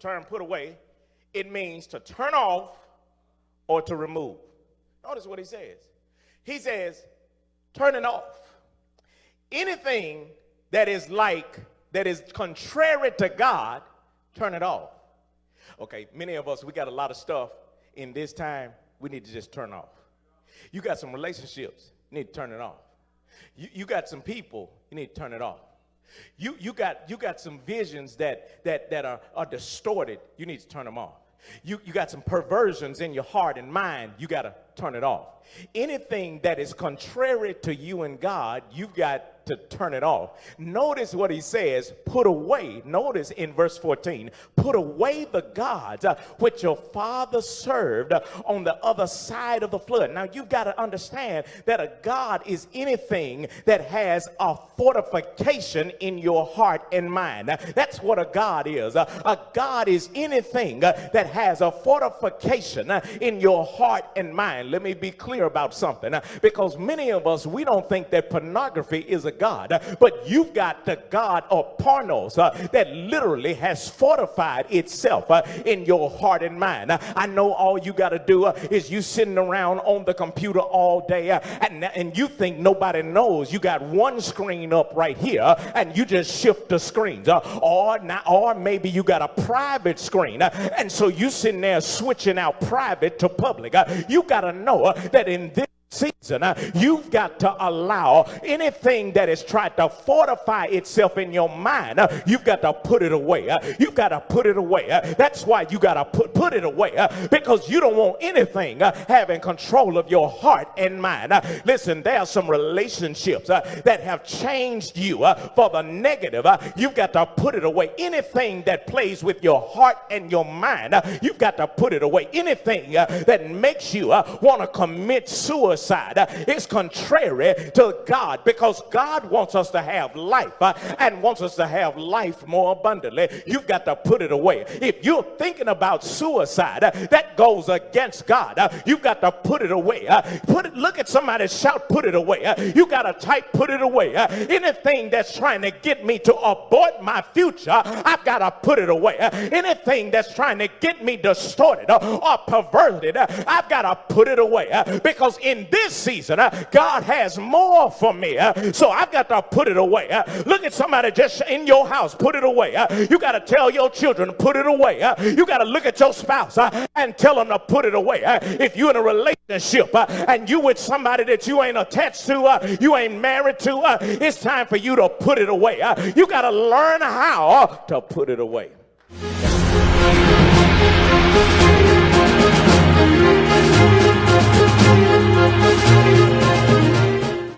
term put away, it means to turn off or to remove. Notice what he says. He says, turn it off. Anything that is contrary to God, turn it off. Okay, many of us, we got a lot of stuff in this time we need to just turn off. You got some relationships, you need to turn it off. You got some people, you need to turn it off. You got some visions that are distorted, you need to turn them off. You got some perversions in your heart and mind, you got to turn it off. Anything that is contrary to you and God, you've got to turn it off. Notice what he says, put away. Notice in verse 14, put away the gods which your father served on the other side of the flood. Now you've got to understand that a God is anything that has a fortification in your heart and mind. That's what a God is. A God is anything that has a fortification in your heart and mind. Let me be clear about something, because many of us, we don't think that pornography is a God, but you've got the God of pornos that literally has fortified itself in your heart and mind. I know all you got to do is you sitting around on the computer all day and you think nobody knows you got one screen up right here and you just shift the screens, or maybe you got a private screen and so you sitting there switching out private to public. You got to know that in this season, you've got to allow anything that is trying to fortify itself in your mind, you've got to put it away. You've got to put it away. That's why you got to put it away, because you don't want anything having control of your heart and mind. Listen, there are some relationships that have changed you for the negative. You've got to put it away. Anything that plays with your heart and your mind, you've got to put it away. Anything that makes you want to commit suicide, it's contrary to God, because God wants us to have life and wants us to have life more abundantly. You've got to put it away. If you're thinking about suicide, that goes against God. You've got to put it away. Look at somebody, shout, put it away. You got to type, put it away. Anything that's trying to get me to abort my future, I've got to put it away. Anything that's trying to get me distorted or perverted, I've got to put it away, because in this season, God has more for me, so I've got to put it away. Look at somebody just in your house, put it away. You got to tell your children, put it away. You got to look at your spouse and tell them to put it away. If you're in a relationship and you with somebody that you ain't attached to, you ain't married to, it's time for you to put it away. You got to learn how to put it away.